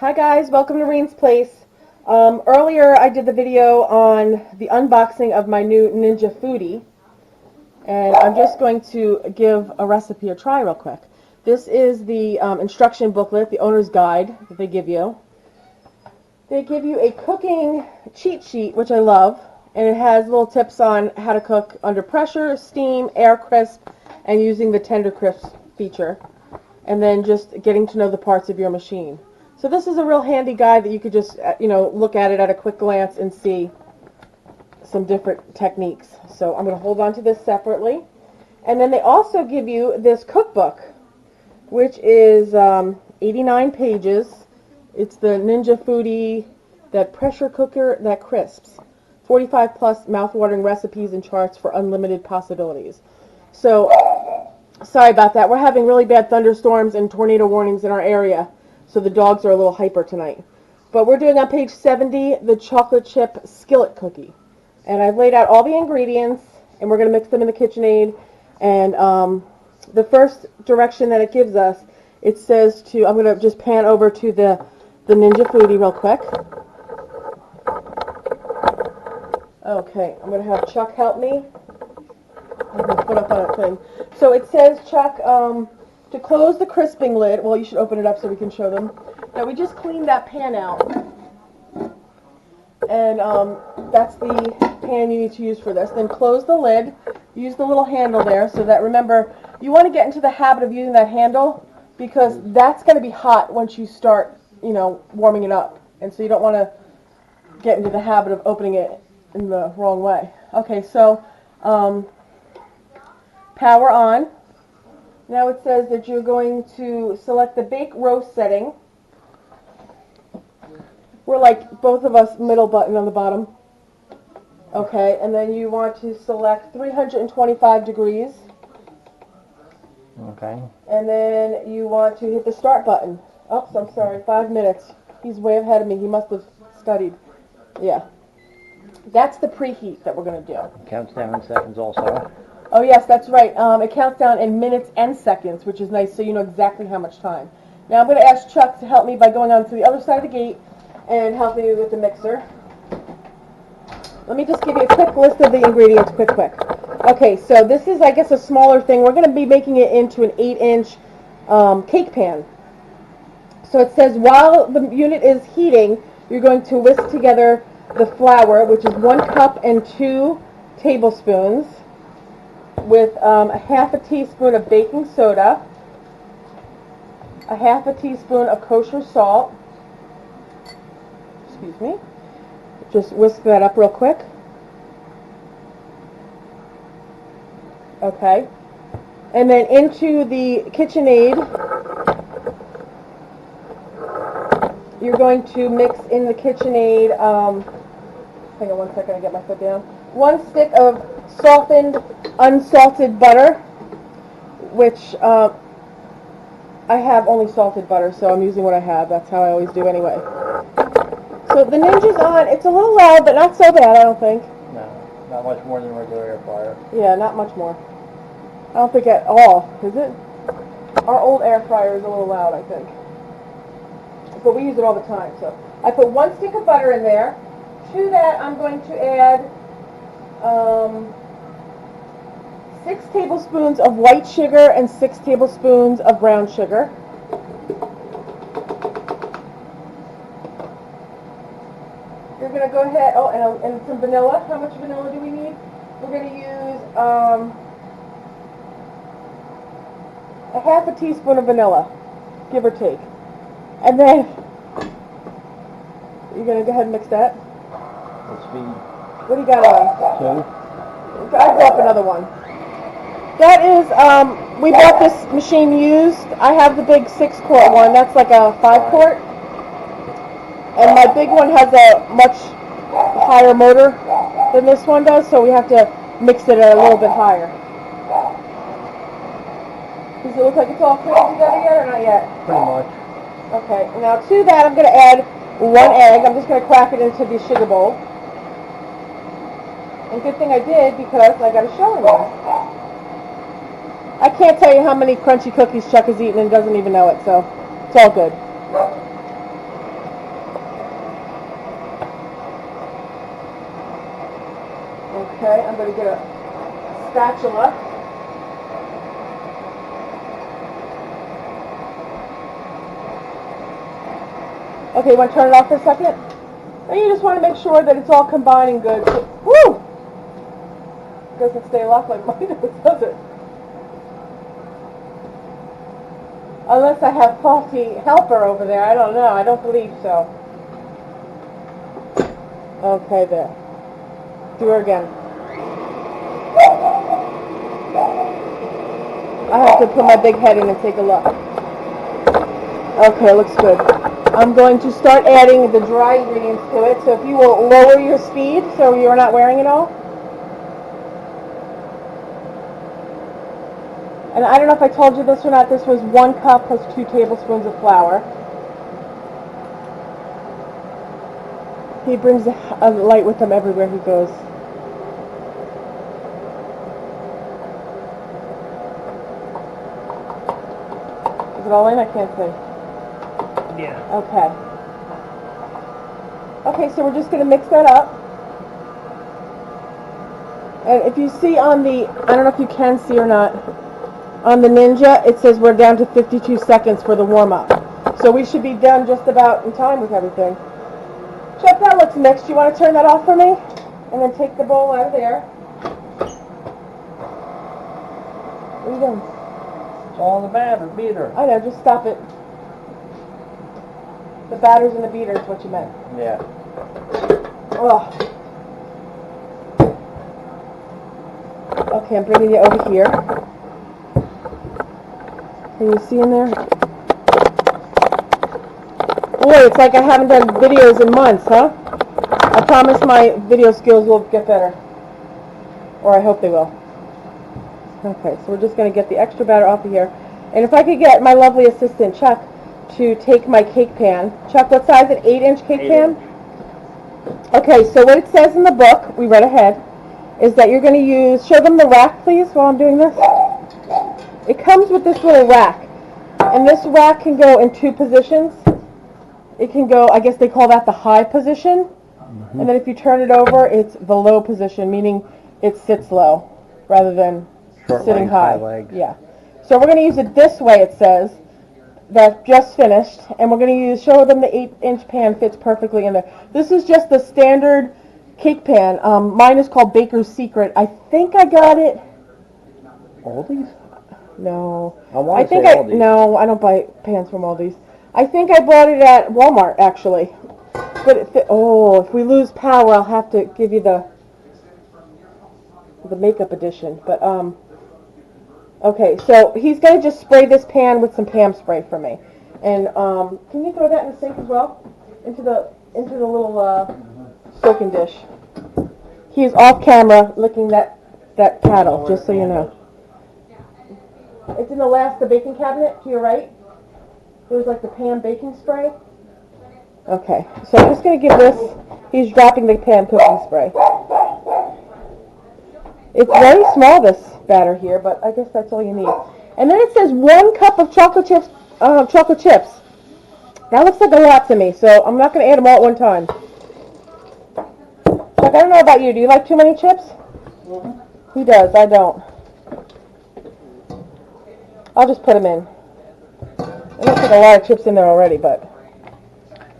Hi guys, welcome to Reensplace. Earlier I did the video on the unboxing of my new Ninja Foodi, and I'm just going to give a recipe a try real quick. This is the instruction booklet, the owner's guide that they give you. They give you a cooking cheat sheet, which I love, and it has little tips on how to cook under pressure, steam, air crisp, and using the tender crisp feature, and then just getting to know the parts of your machine. So this is a real handy guide that you could just, look at it at a quick glance and see some different techniques. So I'm going to hold on to this separately. And then they also give you this cookbook, which is 89 pages. It's the Ninja Foodi, that pressure cooker that crisps. 45 plus mouth-watering recipes and charts for unlimited possibilities. So, sorry about that. We're having really bad thunderstorms and tornado warnings in our area. So the dogs are a little hyper tonight. But we're doing on page 70 the chocolate chip skillet cookie. And I've laid out all the ingredients, and we're going to mix them in the KitchenAid. And the first direction that it gives us, it says to, I'm going to just pan over to the Ninja Foodi real quick. Okay, I'm going to have Chuck help me. I'm going to put up on a thing. So it says, Chuck, to close the crisping lid, well, you should open it up so we can show them. Now, we just cleaned that pan out. And that's the pan you need to use for this. Then close the lid. Use the little handle there so that, remember, you want to get into the habit of using that handle because that's going to be hot once you start, warming it up. And so you don't want to get into the habit of opening it in the wrong way. Okay, so power on. Now it says that you're going to select the bake roast setting. We're like both of us middle button on the bottom. Okay, and then you want to select 325 degrees. Okay. And then you want to hit the start button. Oops, I'm sorry, 5 minutes. He's way ahead of me. He must have studied. Yeah. That's the preheat that we're going to do. Counts down in seconds also. Oh yes, that's right. It counts down in minutes and seconds, which is nice, so you know exactly how much time. Now I'm going to ask Chuck to help me by going on to the other side of the gate and helping me with the mixer. Let me just give you a quick list of the ingredients, quick. Okay, so this is, I guess, a smaller thing. We're going to be making it into an 8-inch cake pan. So it says while the unit is heating, you're going to whisk together the flour, which is 1 cup and 2 tablespoons, with a half a teaspoon of baking soda, a half a teaspoon of kosher salt. Excuse me. Just whisk that up real quick. Okay. And then into the KitchenAid, you're going to mix in the KitchenAid, hang on 1 second, I get my foot down. 1 stick of softened, unsalted butter, which I have only salted butter, so I'm using what I have. That's how I always do anyway. So the Ninja's on. It's a little loud, but not so bad, I don't think. No, not much more than a regular air fryer. Yeah, not much more. I don't think at all, is it? Our old air fryer is a little loud, I think. But we use it all the time. So I put 1 stick of butter in there. To that, I'm going to add 6 tablespoons of white sugar and 6 tablespoons of brown sugar. You're going to go ahead, and some vanilla. How much vanilla do we need? We're going to use a half a teaspoon of vanilla, give or take. And then you're going to go ahead and mix that. Let's be What do you got on? 2. I brought another one. That is, we bought this machine used. I have the big 6-quart one. That's like a 5-quart. And my big one has a much higher motor than this one does, so we have to mix it a little bit higher. Does it look like it's all put together yet or not yet? Pretty much. Okay, now to that I'm going to add 1 egg. I'm just going to crack it into the sugar bowl. And good thing I did because I got a show in there. I can't tell you how many crunchy cookies Chuck has eaten and doesn't even know it, so it's all good. Okay, I'm going to get a spatula. Okay, you want to turn it off for a second? And you just want to make sure that it's all combining good. Woo! It doesn't stay locked like mine does it? Unless I have faulty helper over there. I don't know. I don't believe so. Okay, there. Do her again. I have to put my big head in and take a look. Okay, looks good. I'm going to start adding the dry ingredients to it. So if you will lower your speed so you're not wearing it all. And I don't know if I told you this or not. This was 1 cup plus 2 tablespoons of flour. He brings a light with him everywhere he goes. Is it all in? I can't see. Yeah. Okay. Okay, so we're just going to mix that up. And if you see on the, I don't know if you can see or not, on the Ninja, it says we're down to 52 seconds for the warm-up. So we should be done just about in time with everything. Chuck, that looks mixed. You want to turn that off for me? And then take the bowl out of there. What are you doing? It's all in the batter, beater. I know, just stop it. The batter's in the beater is what you meant. Yeah. Ugh. Okay, I'm bringing you over here. Can you see in there? Boy, it's like I haven't done videos in months, huh? I promise my video skills will get better. Or I hope they will. Okay, so we're just going to get the extra batter off of here. And if I could get my lovely assistant, Chuck, to take my cake pan. Chuck, what size? An 8-inch cake pan? Okay, so what it says in the book, we read ahead, is that you're going to use, show them the rack, please, while I'm doing this. It comes with this little rack. And this rack can go in 2 positions. It can go, I guess they call that the high position. Mm-hmm. And then if you turn it over, it's the low position, meaning it sits low rather than Short sitting legs, high. high legs. Yeah. So we're going to use it this way, it says. That's just finished. And we're going to show them the 8-inch pan fits perfectly in there. This is just the standard cake pan. Mine is called Baker's Secret. I think I got it. Aldi's? No. I think Aldi's. No, I don't buy pans from Aldi's. I think I bought it at Walmart, actually. But if we lose power, I'll have to give you the makeup edition. But okay, so he's gonna just spray this pan with some Pam spray for me. And can you throw that in the sink as well? Into the little soaking dish. He's off camera licking that paddle, just so you know. It's in the baking cabinet to your right. There's like the Pam baking spray. Okay, so I'm just going to give this, he's dropping the Pam cooking spray. It's very small, this batter here, but I guess that's all you need. And then it says 1 cup of chocolate chips. That looks like a lot to me, so I'm not going to add them all at one time. Chuck, I don't know about you. Do you like too many chips? Mm-hmm. He does. I don't. I'll just put them in. It looks like a lot of chips in there already, but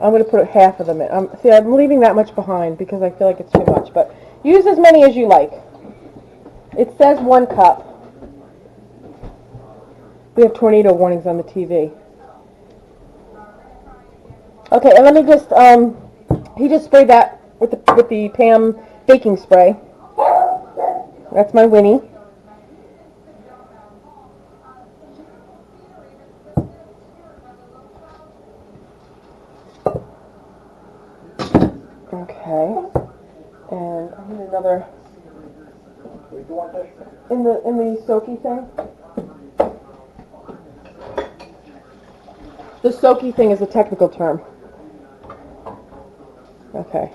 I'm going to put half of them in. See, I'm leaving that much behind because I feel like it's too much, but use as many as you like. It says 1 cup. We have tornado warnings on the TV. Okay, and let me just, he just sprayed that with the Pam baking spray. That's my Winnie. Okay, and I need another in the soaky thing. The soaky thing is a technical term. Okay.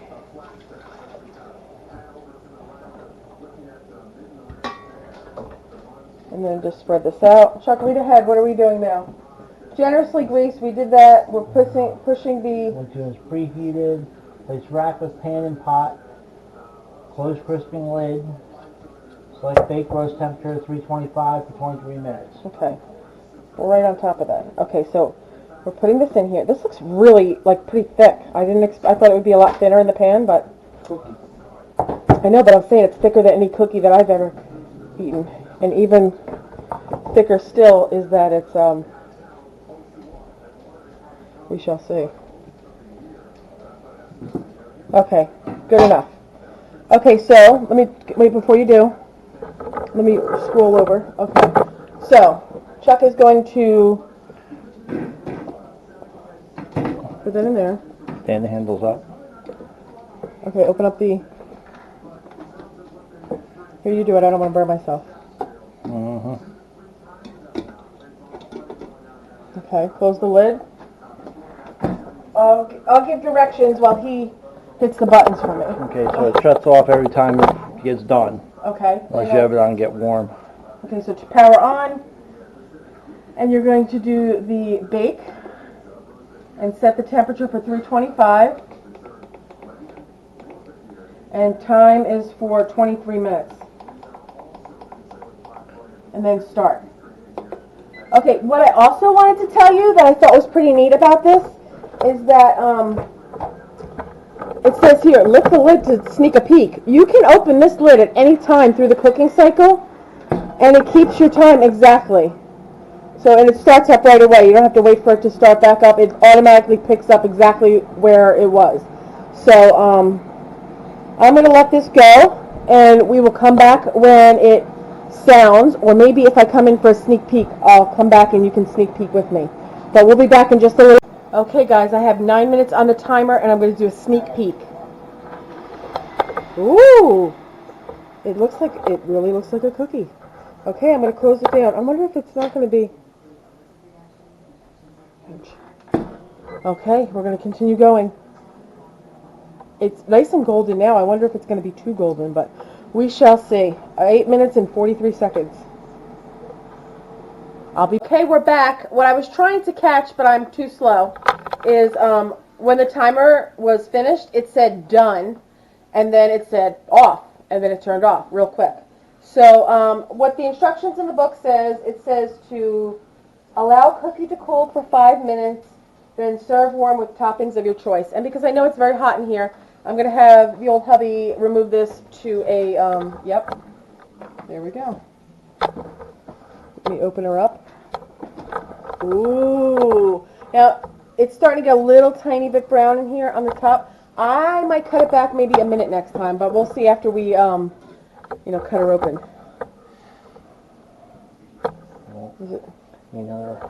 And then just spread this out. Chuck, read ahead. What are we doing now? Generously greased. We did that. We're pushing the. Once it's preheated, place rack with pan and pot. Close crisping lid. Select bake roast temperature 325 for 23 minutes. Okay. We're right on top of that. Okay, so we're putting this in here. This looks really, like, pretty thick. I thought it would be a lot thinner in the pan, but... Cookie. I know, but I'm saying it's thicker than any cookie that I've ever eaten. And even thicker still is that it's, we shall see. Okay, good enough. Okay, so, let me, wait, before you do, let me scroll over. Okay, so, Chuck is going to put that in there. Stand the handles up. Okay, open up the, here you do it, I don't want to burn myself. Okay, close the lid. I'll give directions while he hits the buttons for me. Okay, so it shuts off every time it gets done. Okay. Unless you have it on get warm. Okay, so to power on, and you're going to do the bake and set the temperature for 325. And time is for 23 minutes. And then start. Okay, what I also wanted to tell you that I thought was pretty neat about this is that it says here, lift the lid to sneak a peek. You can open this lid at any time through the cooking cycle, and it keeps your time exactly. So, and it starts up right away. You don't have to wait for it to start back up. It automatically picks up exactly where it was. So, I'm going to let this go, and we will come back when it sounds, or maybe if I come in for a sneak peek, I'll come back and you can sneak peek with me. But we'll be back in just a little. Okay, guys, I have 9 minutes on the timer, and I'm going to do a sneak peek. Ooh! It really looks like a cookie. Okay, I'm going to close it down. I wonder if it's not going to be... Okay, we're going to continue going. It's nice and golden now. I wonder if it's going to be too golden, but we shall see. 8 minutes and 43 seconds. Okay, we're back. What I was trying to catch, but I'm too slow, is when the timer was finished, it said done, and then it said off, and then it turned off real quick. So what the instructions in the book says, it says to allow cookie to cool for 5 minutes, then serve warm with toppings of your choice. And because I know it's very hot in here, I'm going to have the old hubby remove this to a, yep, there we go. Let me open her up. Ooh. Now, it's starting to get a little tiny bit brown in here on the top. I might cut it back maybe a minute next time, but we'll see after we, cut her open. Is it? Another.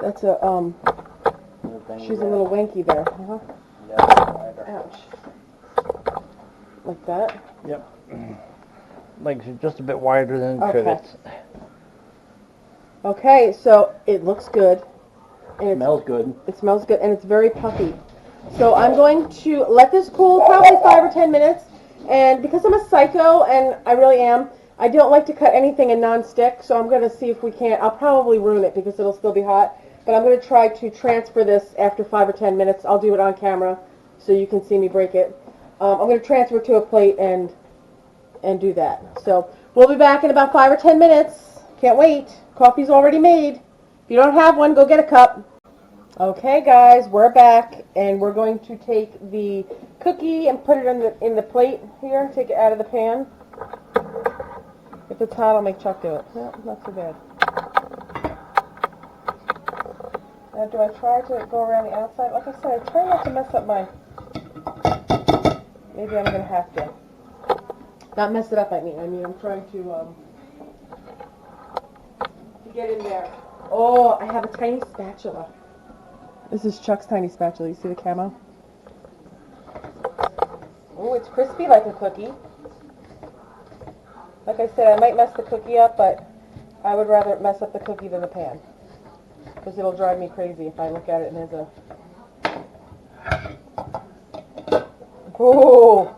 That's a, she's a little wanky there. Ouch. Like that? Yep. Like she's just a bit wider than trivets. Okay, so it looks good. And It smells good. It smells good, and it's very puffy. So I'm going to let this cool probably 5 or 10 minutes. And because I'm a psycho, and I really am, I don't like to cut anything in non-stick, so I'm going to see if we can't. I'll probably ruin it because it'll still be hot. But I'm going to try to transfer this after 5 or 10 minutes. I'll do it on camera so you can see me break it. I'm going to transfer it to a plate and do that. So we'll be back in about 5 or 10 minutes. Can't wait. Coffee's already made. If you don't have one, go get a cup. Okay, guys, we're back, and we're going to take the cookie and put it in the plate here. Take it out of the pan. If it's hot, I'll make Chuck do it. No, not too bad. Now, do I try to go around the outside? Like I said, I try not to mess up my... Maybe I'm going to have to. Not mess it up, I mean. I'm trying to get in there. Oh, I have a tiny spatula. This is Chuck's tiny spatula. You see the camo? Oh, it's crispy like a cookie. Like I said, I might mess the cookie up, but I would rather mess up the cookie than the pan. Because it'll drive me crazy if I look at it and there's a... Oh!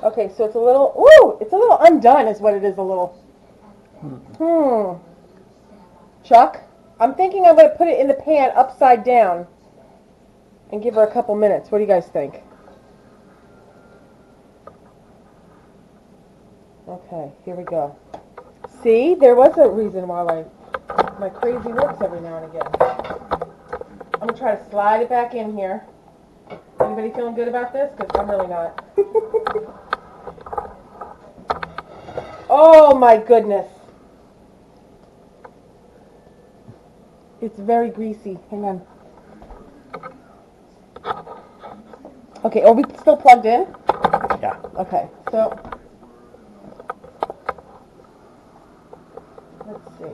Okay, so it's a little... Ooh! It's a little undone is what it is, a little. Chuck, I'm thinking I'm going to put it in the pan upside down and give her a couple minutes. What do you guys think? Okay, here we go. See, there was a reason why my crazy looks every now and again. I'm going to try to slide it back in here. Anybody feeling good about this? Because I'm really not. Oh my goodness. It's very greasy. Hang on. Okay, are we still plugged in? Yeah. Okay, so let's see.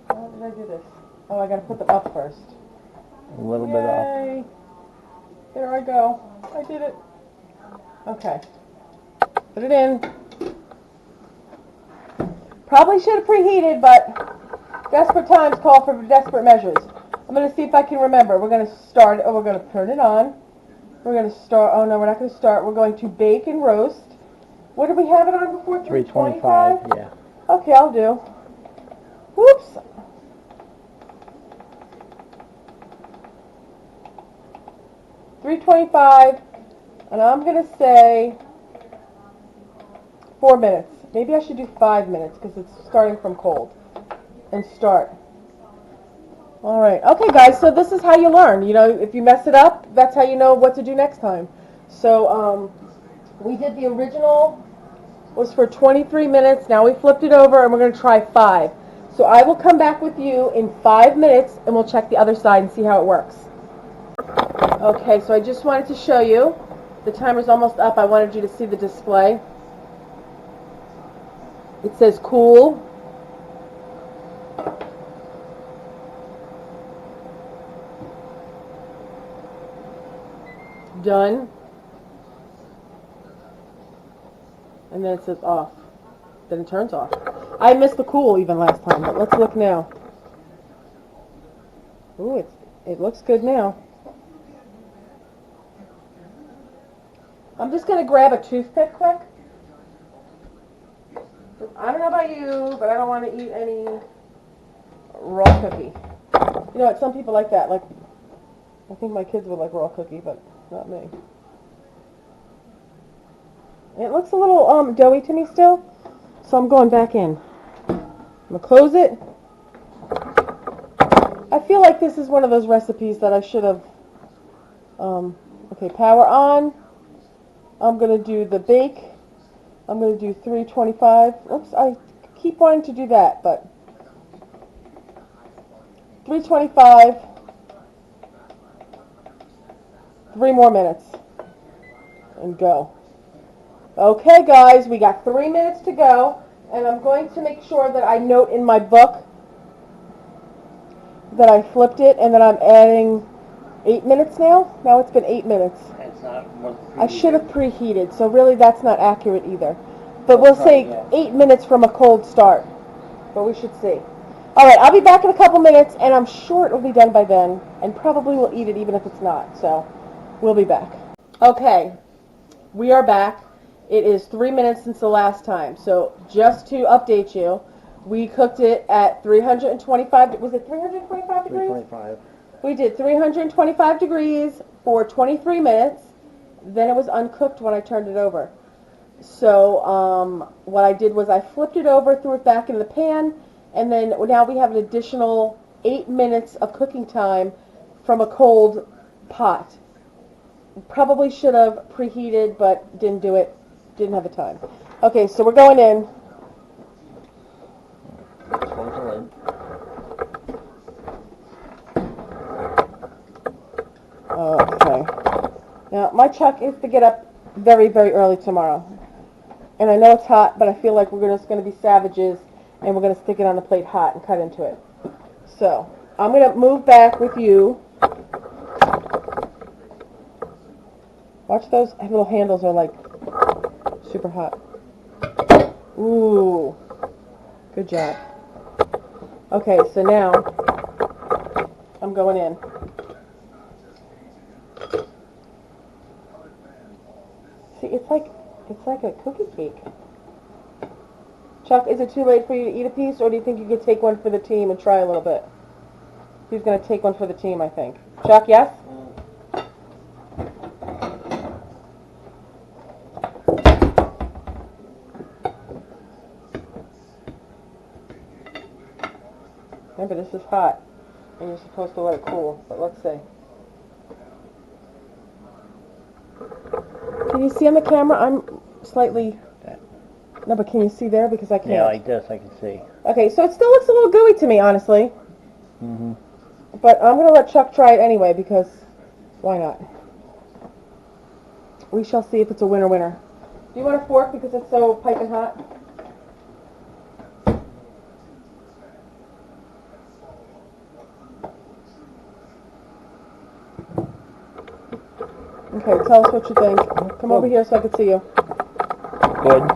How did I do this? Oh, I gotta put them up first. A little bit up. Yay! There I go. I did it. Okay. Put it in. Probably should have preheated, but desperate times call for desperate measures. I'm going to see if I can remember. We're going to start, we're going to turn it on. We're going to start, oh no, we're not going to start. We're going to bake and roast. What did we have it on before? 325, yeah. Okay, I'll do. Whoops. $325, and I'm going to say 4 minutes. Maybe I should do 5 minutes because it's starting from cold. And start. All right. Okay, guys, so this is how you learn. You know, if you mess it up, that's how you know what to do next time. So we did the original was for 23 minutes. Now we flipped it over, and we're going to try 5. So I will come back with you in 5 minutes, and we'll check the other side and see how it works. Okay, so I just wanted to show you. The timer's almost up. I wanted you to see the display. It says cool. Done. And then it says off. Then it turns off. I missed the cool even last time, but let's look now. Ooh, it looks good now. I'm just going to grab a toothpick quick. I don't know about you, but I don't want to eat any raw cookie. You know what, some people like that. Like, I think my kids would like raw cookie, but not me. It looks a little doughy to me still, so I'm going back in. I'm going to close it. I feel like this is one of those recipes that I should have... okay, power on. I'm going to do the bake. I'm going to do 325. Oops, I keep wanting to do that, but 325. 3 more minutes. And go. Okay, guys, we got 3 minutes to go, and I'm going to make sure that I note in my book that I flipped it and that I'm adding 8 minutes now. Now it's been 8 minutes. It's not I should have preheated, so really that's not accurate either. But we'll say 8 minutes from a cold start. But we should see. Alright, I'll be back in a couple minutes, and I'm sure it will be done by then, and probably we'll eat it even if it's not. So, we'll be back. Okay, we are back. It is 3 minutes since the last time. So, just to update you, we cooked it at 325, was it 325 degrees? 325. We did 325 degrees for 23 minutes. Then it was uncooked when I turned it over. So what I did was I flipped it over, threw it back in the pan, and then now we have an additional 8 minutes of cooking time from a cold pot. Probably should have preheated, but didn't do it. Didn't have the time. Okay, so we're going in. Close the lid. Okay. Now, my chuck is to get up very, very early tomorrow. And I know it's hot, but I feel like we're just going to be savages, and we're going to stick it on the plate hot and cut into it. So, I'm going to move back with you. Watch those little handles are like super hot. Ooh. Good job. Okay, so now I'm going in. See, it's like a cookie cake. Chuck, is it too late for you to eat a piece, or do you think you could take one for the team and try a little bit? He's going to take one for the team, I think. Chuck, yes? Remember, this is hot, and you're supposed to let it cool, but let's see. Can you see on the camera? I'm slightly... No, but can you see there? Because I can't. Yeah, like this, I can see. Okay, so it still looks a little gooey to me, honestly. Mm-hmm. But I'm going to let Chuck try it anyway, because why not? We shall see if it's a winner. Do you want a fork because it's so piping hot? Okay, tell us what you think. Come over here so I can see you. Good.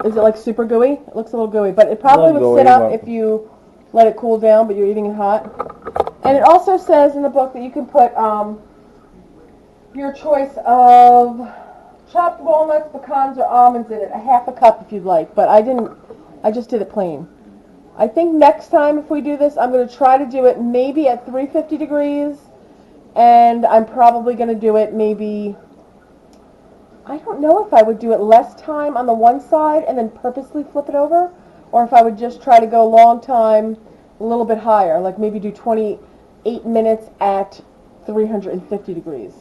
Is it like super gooey? It looks a little gooey, but it probably would sit up if you let it cool down, but you're eating it hot. And it also says in the book that you can put your choice of chopped walnuts, pecans, or almonds in it, a half a cup if you'd like, but I just did it plain. I think next time if we do this, I'm going to try to do it maybe at 350 degrees, and I'm probably going to do it maybe... I don't know if I would do it less time on the one side and then purposely flip it over, or if I would just try to go a long time, a little bit higher, like maybe do 28 minutes at 350 degrees.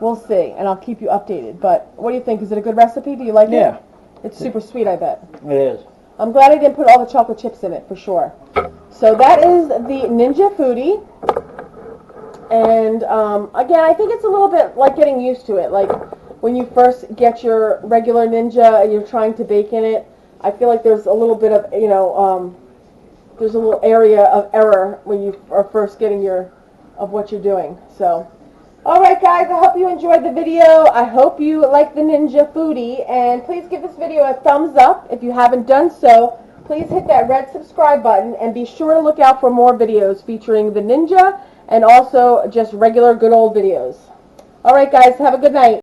We'll see, and I'll keep you updated. But what do you think? Is it a good recipe? Do you like it? Yeah. It's super sweet, I bet. It is. I'm glad I didn't put all the chocolate chips in it, for sure. So that is the Ninja Foodi. And, again, I think it's a little bit like getting used to it. Like, when you first get your regular Ninja and you're trying to bake in it, I feel like there's a little bit of, there's a little area of error when you are first getting of what you're doing. So, alright guys, I hope you enjoyed the video. I hope you like the Ninja Foodi, and please give this video a thumbs up. If you haven't done so, please hit that red subscribe button, and be sure to look out for more videos featuring the Ninja and also just regular good old videos. Alright guys, have a good night.